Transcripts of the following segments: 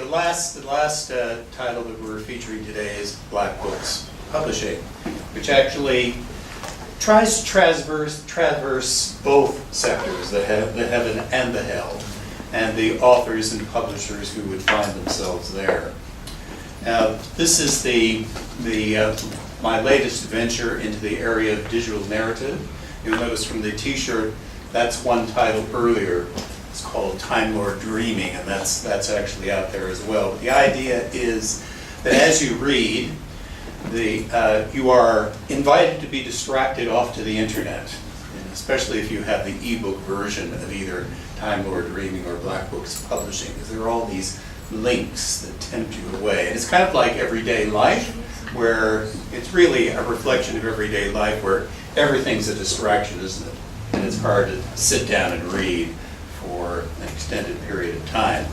last title that we're featuring today is Black Books Publishing, which actually tries to traverse both sectors, the heaven and the hell, and the authors and publishers who would find themselves there. Now, this is my latest venture into the area of digital narrative. You'll notice from the T-shirt, that's one title earlier. It's called Time Lord Dreaming, and that's actually out there as well. But the idea is that as you read, you are invited to be distracted off to the internet, and especially if you have the ebook version of either Time Lord Dreaming or Black Books Publishing, because there are all these links that tempt you away. And it's kind of like everyday life, where it's really a reflection of everyday life, where everything's a distraction, isn't it? And it's hard to sit down and read for an extended period of time.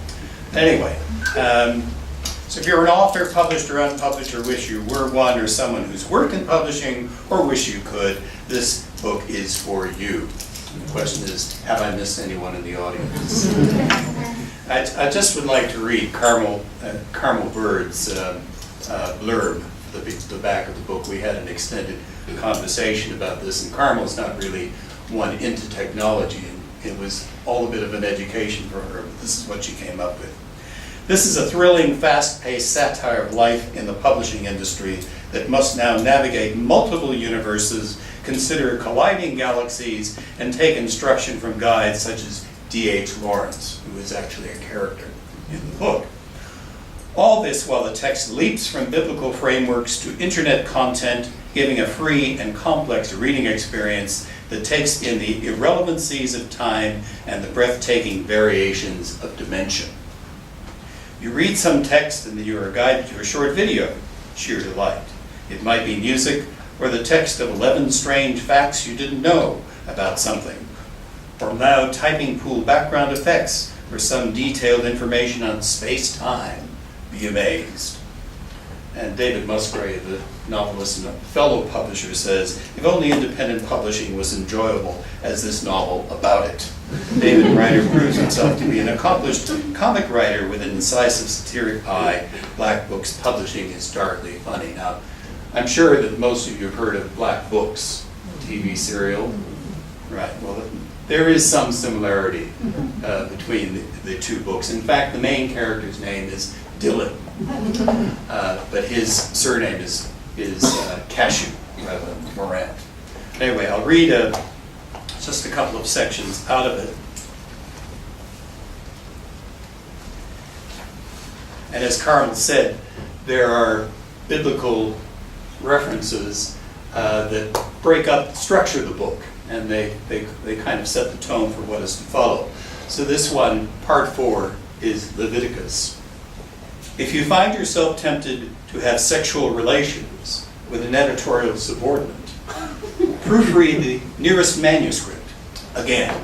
Anyway, so if you're an author, published or unpublished, or wish you were one, or someone who's worked in publishing, or wish you could, this book is for you. The question is, have I missed anyone in the audience? I just would like to read Carmel Bird's blurb, the back of the book. We had an extended conversation about this, and Carmel's not really one into technology, and it was all a bit of an education for her, but this is what she came up with. This is a thrilling, fast-paced satire of life in the publishing industry that must now navigate multiple universes, consider colliding galaxies, and take instruction from guides such as D.H. Lawrence, who is actually a character in the book. All this while the text leaps from biblical frameworks to internet content, giving a free and complex reading experience that takes in the irrelevancies of time and the breathtaking variations of dimension. You read some text and then you are guided to a short video, sheer delight. It might be music or the text of 11 strange facts you didn't know about something, or loud typing pool background effects for some detailed information on space-time. Be amazed. And David Musgrave, the novelist and fellow publisher, says, if only independent publishing was enjoyable as this novel about it. David Reiter proves himself to be an accomplished comic writer with an incisive satiric eye. Black Books Publishing is darkly funny. Now, I'm sure that most of you have heard of Black Books, TV serial. Right, well, there is some similarity between the two books. In fact, the main character's name is Dylan, but his surname is Cashew rather than Morant. Anyway, I'll read just a couple of sections out of it. And as Carl said, there are biblical references that break up, structure the book, and they kind of set the tone for what is to follow. So this one, part 4, is Leviticus. If you find yourself tempted to have sexual relations with an editorial subordinate, proofread the nearest manuscript. Again,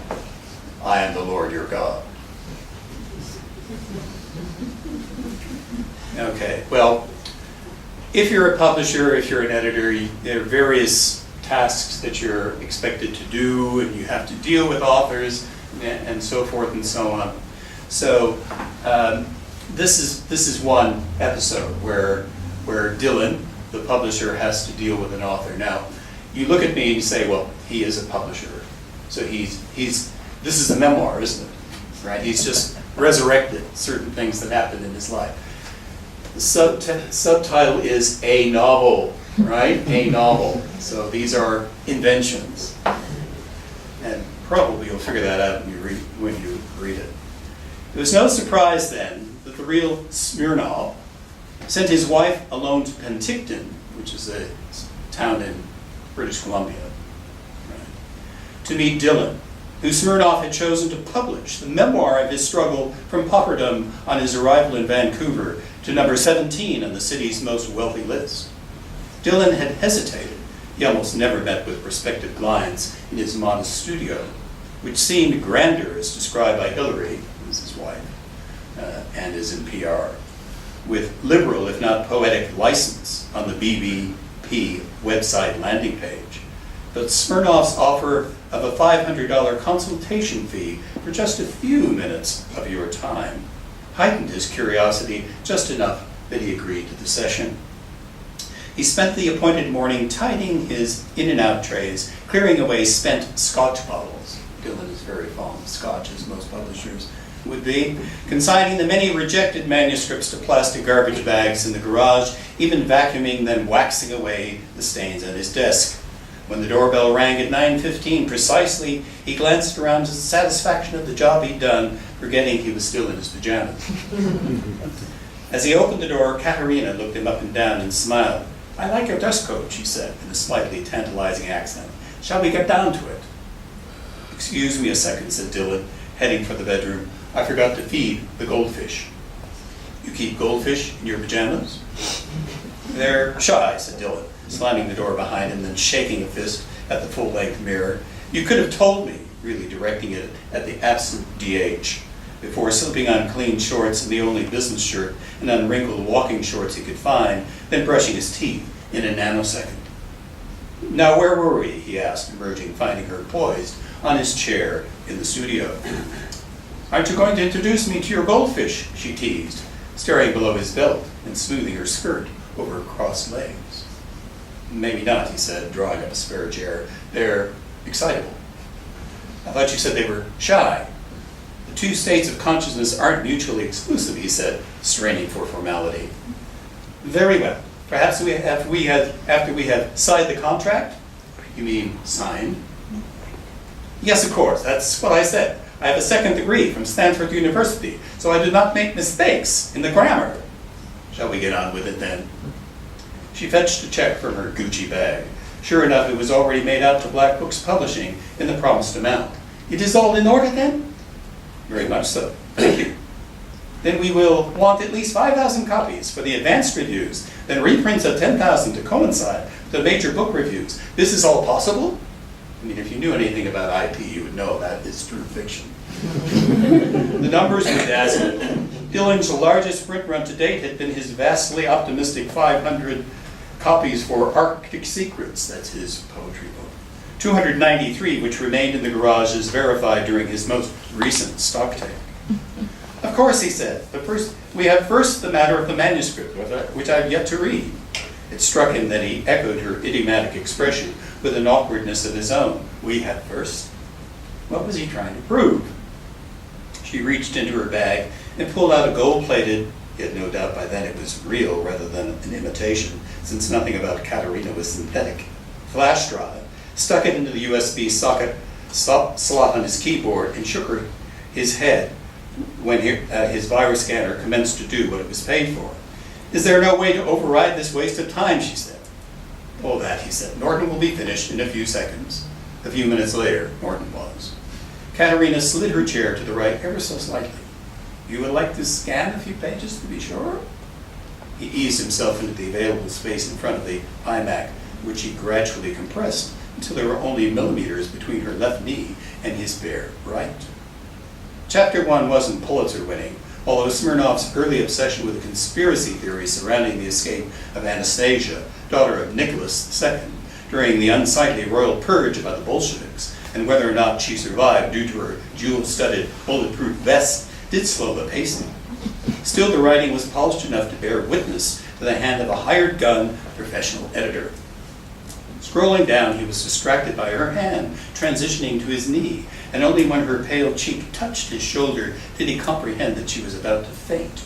I am the Lord your God. Okay, well, if you're a publisher, if you're an editor, there are various tasks that you're expected to do, and you have to deal with authors and so forth and so on. So this is one episode where Dylan, the publisher, has to deal with an author. Now, you look at me and you say, well, he is a publisher, so this is a memoir, isn't it? Right? He's just resurrected certain things that happened in his life. The subtitle is a novel, right? A novel. So these are inventions, and probably you'll figure that out when you read it. It was no surprise then that the real Smirnov sent his wife alone to Penticton, which is a town in British Columbia, right, to meet Dylan, who Smirnov had chosen to publish the memoir of his struggle from pauperdom on his arrival in Vancouver to number 17 on the city's most wealthy list. Dylan had hesitated. He almost never met with prospective clients in his modest studio, which seemed grander as described by Hillary, who's his wife, and is in PR, with liberal, if not poetic, license on the BBP website landing page. But Smirnov's offer of a $500 consultation fee for just a few minutes of your time heightened his curiosity just enough that he agreed to the session. He spent the appointed morning tidying his in-and-out trays, clearing away spent Scotch bottles. Dylan is very fond of Scotch, as most publishers would be, consigning the many rejected manuscripts to plastic garbage bags in the garage, even vacuuming them, waxing away the stains on his desk. When the doorbell rang at 9:15 precisely, he glanced around to the satisfaction of the job he'd done, forgetting he was still in his pajamas. As he opened the door, Katerina looked him up and down and smiled. "I like your dress coat," she said, in a slightly tantalizing accent. "Shall we get down to it?" "Excuse me a second," said Dylan, heading for the bedroom. "I forgot to feed the goldfish." "You keep goldfish in your pajamas?" "They're shy," said Dylan, slamming the door behind him, then shaking a fist at the full-length mirror. "You could have told me," really directing it at the absent DH, before slipping on clean shorts and the only business shirt and unwrinkled walking shorts he could find, then brushing his teeth in a nanosecond. "Now, where were we?" he asked, emerging, finding her poised on his chair in the studio. "Aren't you going to introduce me to your goldfish?" she teased, staring below his belt and smoothing her skirt over her crossed legs. "Maybe not," he said, drawing up a spare chair. "They're excitable." "I thought you said they were shy." "The two states of consciousness aren't mutually exclusive," he said, straining for formality. "Very well. Perhaps after we have signed the contract?" "You mean signed?" "Yes, of course. That's what I said. I have a second degree from Stanford University, so I do not make mistakes in the grammar." "Shall we get on with it then?" She fetched a check from her Gucci bag. Sure enough, it was already made out to Black Books Publishing in the promised amount. "It is all in order then?" "Very much so. Thank you." "Then we will want at least 5,000 copies for the advanced reviews, then reprints of 10,000 to coincide with the major book reviews. This is all possible?" I mean, if you knew anything about IP, you would know that is true fiction. The numbers were dazzling. Dylan's largest print run to date had been his vastly optimistic 500 copies for Arctic Secrets, that's his poetry book. 293, which remained in the garage as verified during his most recent stock take. "Of course," he said, "but first we have the matter of the manuscript, which I've yet to read." It struck him that he echoed her idiomatic expression with an awkwardness of his own. "We have first?" What was he trying to prove? She reached into her bag and pulled out a gold-plated, yet no doubt by then it was real rather than an imitation, since nothing about Katerina was synthetic, flash drive, stuck it into the USB socket slot on his keyboard, and shook his head when his virus scanner commenced to do what it was paid for. "Is there no way to override this waste of time?" she said. "Oh, that," he said. "Norton will be finished in a few seconds." A few minutes later, Norton was. Katerina slid her chair to the right ever so slightly. "You would like to scan a few pages to be sure?" He eased himself into the available space in front of the iMac, which he gradually compressed until there were only millimeters between her left knee and his bare right. Chapter 1 wasn't Pulitzer winning, although Smirnoff's early obsession with the conspiracy theory surrounding the escape of Anastasia, daughter of Nicholas II, during the unsightly royal purge by the Bolsheviks, and whether or not she survived due to her jewel-studded bulletproof vest, did slow the pacing. Still, the writing was polished enough to bear witness to the hand of a hired gun professional editor. Scrolling down, he was distracted by her hand transitioning to his knee, and only when her pale cheek touched his shoulder did he comprehend that she was about to faint.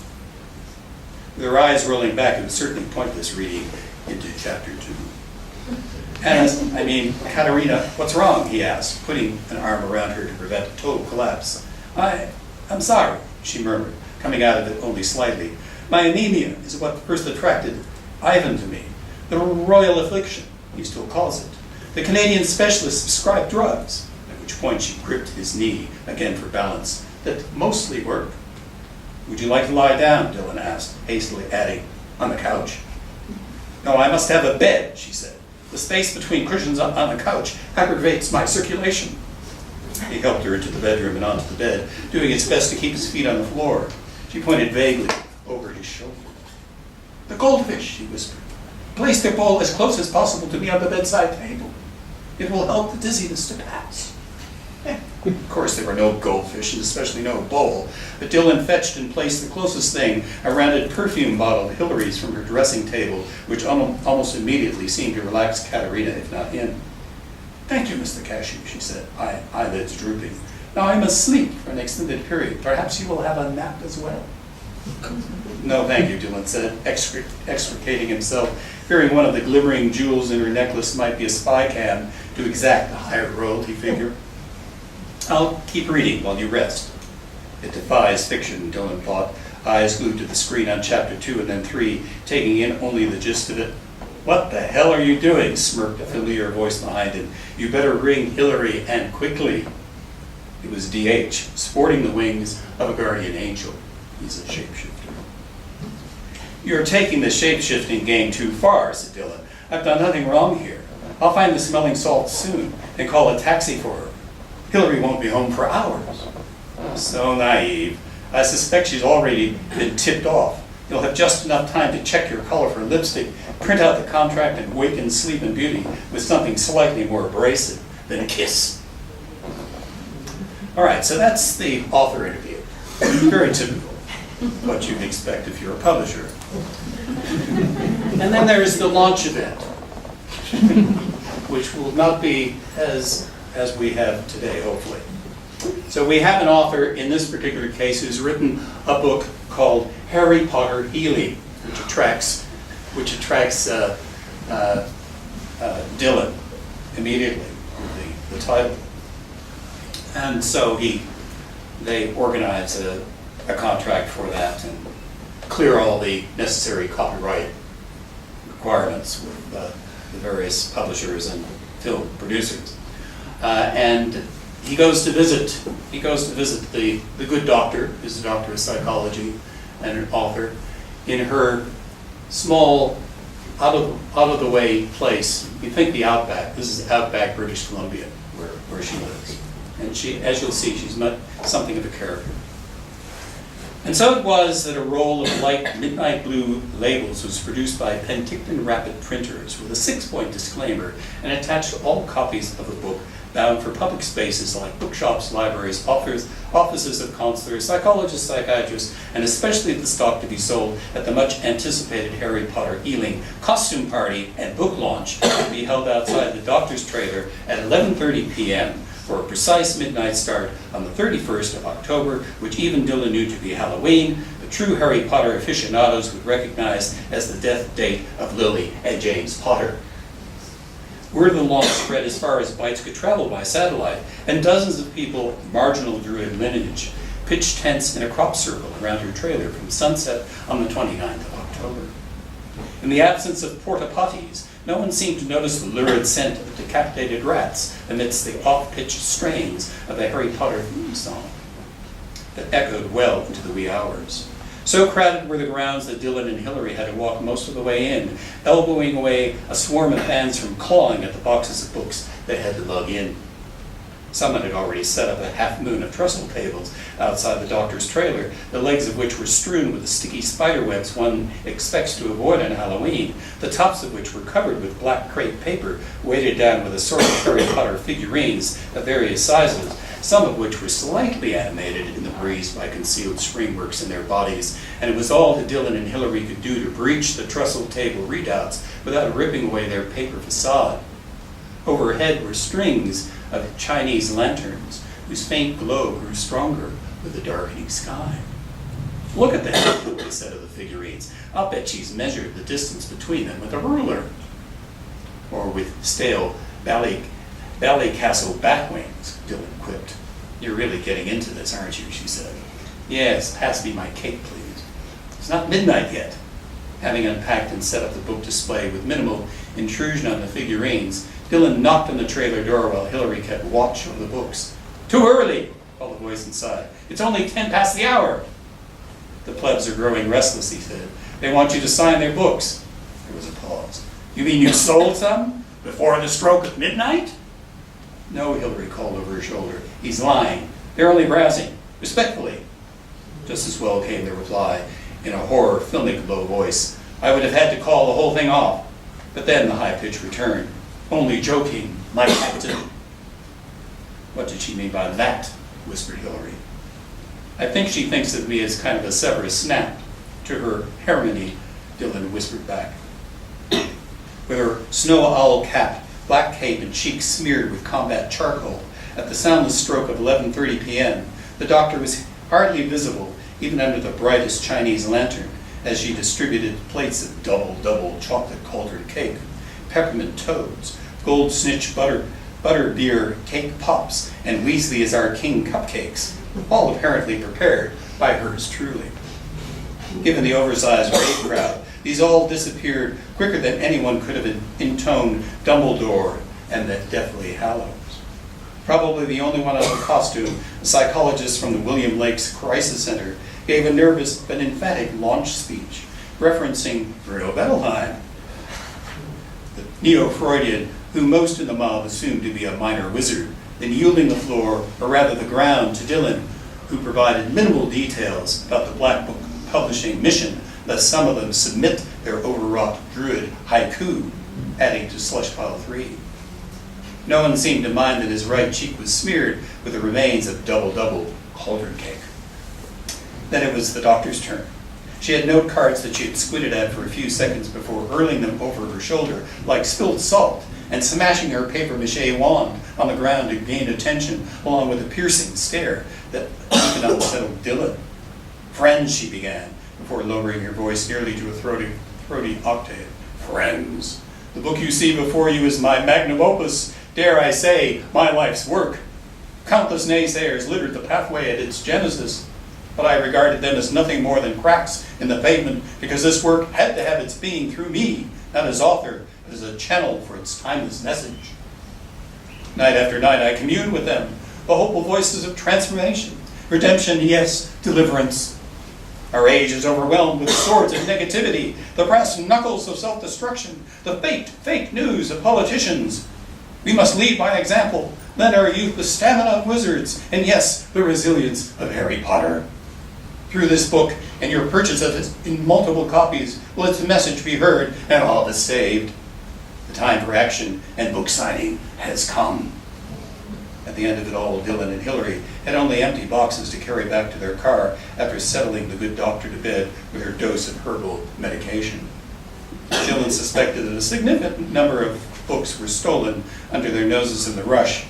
With her eyes rolling back, it was certainly pointless reading into chapter 2. Katerina, what's wrong?" he asked, putting an arm around her to prevent a total collapse. I'm sorry," she murmured, coming out of it only slightly. "My anemia is what first attracted Ivan to me. The royal affliction, he still calls it. The Canadian specialist prescribed drugs," at which point she gripped his knee again for balance, "that mostly work." "Would you like to lie down?" Dylan asked, hastily adding, "on the couch?" "No, I must have a bed," she said. "The space between cushions on the couch aggravates my circulation." He helped her into the bedroom and onto the bed, doing his best to keep his feet on the floor. She pointed vaguely over his shoulder. "The goldfish," she whispered. "Place the bowl as close as possible to me on the bedside table. It will help the dizziness to pass." Of course, there were no goldfish, and especially no bowl, but Dylan fetched and placed the closest thing, a rounded perfume bottle of Hillary's from her dressing table, which almost immediately seemed to relax Katerina, if not him. "Thank you, Mr. Cashew," she said, eyelids drooping. "Now I must sleep for an extended period. Perhaps you will have a nap as well." "No, thank you," Dylan said, extricating himself, fearing one of the glimmering jewels in her necklace might be a spy cam to exact a higher royalty figure. "I'll keep reading while you rest." It defies fiction, Dylan thought, eyes glued to the screen on chapter 2 and then 3, taking in only the gist of it. "What the hell are you doing?" smirked a familiar voice behind him. "You better ring Hillary, and quickly." It was DH, sporting the wings of a guardian angel. He's a shapeshifter. "You're taking the shape-shifting game too far," said Dylan. "I've done nothing wrong here. I'll find the smelling salt soon and call a taxi for her. Hillary won't be home for hours." So naive. I suspect she's already been tipped off. You'll have just enough time to check your color for lipstick, print out the contract, and wake in sleep and beauty with something slightly more abrasive than a kiss. All right, so that's the author interview. Very typical, what you'd expect if you're a publisher. And then there's the launch event, which will not be as we have today, hopefully. So we have an author in this particular case who's written a book called Harry Potter Healing, which attracts Dylan immediately, the title. And so they organize a contract for that and clear all the necessary copyright requirements with the various publishers and film producers. And he goes to visit the good doctor, who's a doctor of psychology and an author, in her small, out of the way place. You think the Outback. This is Outback, British Columbia, where she lives. And she, as you'll see, she's met something of a character. And so it was that a roll of light midnight blue labels was produced by Penticton Rapid Printers with a 6-point disclaimer and attached to all copies of the book bound for public spaces like bookshops, libraries, offices of counselors, psychologists, psychiatrists, and especially the stock to be sold at the much anticipated Harry Potter Healing costume party and book launch to be held outside the doctor's trailer at 11:30 p.m. for a precise midnight start on the 31st of October, which even Dylan knew to be Halloween. The true Harry Potter aficionados would recognize as the death date of Lily and James Potter. Word of the launch spread as far as bytes could travel by satellite, and dozens of people of marginal Druid lineage pitched tents in a crop circle around her trailer from sunset on the 29th of October. In the absence of porta potties, no one seemed to notice the lurid scent of decapitated rats amidst the off-pitched strains of the Harry Potter theme song that echoed well into the wee hours. So crowded were the grounds that Dylan and Hillary had to walk most of the way in, elbowing away a swarm of fans from clawing at the boxes of books they had to lug in. Someone had already set up a half-moon of trestle tables outside the doctor's trailer, the legs of which were strewn with the sticky spider webs one expects to avoid on Halloween, the tops of which were covered with black crepe paper weighted down with assorted Harry Potter figurines of various sizes, some of which were slightly animated in the breeze by concealed springworks in their bodies, and it was all that Dylan and Hillary could do to breach the trestle table readouts without ripping away their paper facade. Overhead were strings of Chinese lanterns, whose faint glow grew stronger with the darkening sky. "Look at that," they said of the figurines. "I'll bet she's measured the distance between them with a ruler." Or with stale ballet castle bat wings, Dylan quipped. "You're really getting into this, aren't you?" she said. "Yes, pass me my cake, please." It's not midnight yet. Having unpacked and set up the book display with minimal intrusion on the figurines, Dylan knocked on the trailer door while Hillary kept watch over the books. "Too early," called a voice inside. "It's only 10 past the hour." "The plebs are growing restless," he said. "They want you to sign their books." There was a pause. "You mean you sold some? Before the stroke of midnight?" "No," Hillary called over her shoulder. "He's lying. They're only browsing. Respectfully." Just as well came the reply, in a horror-filmic low voice. "I would have had to call the whole thing off." But then the high pitch returned. "Only joking, my captain." What did she mean by that? Whispered Hillary. I think she thinks of me as kind of a Severus Snape to her harmony, Dylan whispered back. With her snow owl cap, black cape, and cheeks smeared with combat charcoal, at the soundless stroke of 11:30 p.m., the doctor was hardly visible even under the brightest Chinese lantern as she distributed plates of double chocolate cauldron cake, peppermint toads, gold snitch butter beer cake pops, and Weasley is our king cupcakes, all apparently prepared by hers truly. Given the oversized rave crowd, these all disappeared quicker than anyone could have intoned Dumbledore and the Deathly Hallows. Probably the only one out of costume, a psychologist from the William Lakes Crisis Center, gave a nervous but emphatic launch speech referencing Bruno Bettelheim, the neo-Freudian who most in the mob assumed to be a minor wizard, then yielding the floor, or rather the ground, to Dylan, who provided minimal details about the Black Book publishing mission, lest some of them submit their overwrought druid haiku, adding to Slush Pile 3. No one seemed to mind that his right cheek was smeared with the remains of double cauldron cake. Then it was the doctor's turn. She had note cards that she had squinted at for a few seconds before hurling them over her shoulder like spilled salt and smashing her papier-mâché wand on the ground to gain attention, along with a piercing stare that even unsettled Dylan. Friends, she began, before lowering her voice nearly to a throaty octave. Friends, the book you see before you is my magnum opus, dare I say, my life's work. Countless naysayers littered the pathway at its genesis, but I regarded them as nothing more than cracks in the pavement because this work had to have its being through me, not as author, but as a channel for its timeless message. Night after night I communed with them, the hopeful voices of transformation, redemption, yes, deliverance. Our age is overwhelmed with the swords of negativity, the brass knuckles of self-destruction, the fake news of politicians. We must lead by example, lend our youth the stamina of wizards, and yes, the resilience of Harry Potter. Through this book and your purchase of it in multiple copies, will its message be heard and all is saved. The time for action and book signing has come. At the end of it all, Dylan and Hillary had only empty boxes to carry back to their car after settling the good doctor to bed with her dose of herbal medication. Dylan suspected that a significant number of books were stolen under their noses in the rush,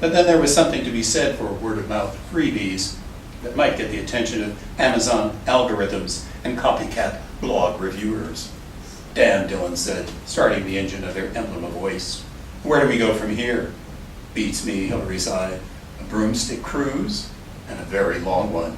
but then there was something to be said for word-of-mouth freebies that might get the attention of Amazon algorithms and copycat blog reviewers. Damn, Dylan said, starting the engine of their emblem of waste. Where do we go from here? Beats me, Hillary sighed. A broomstick cruise, and a very long one.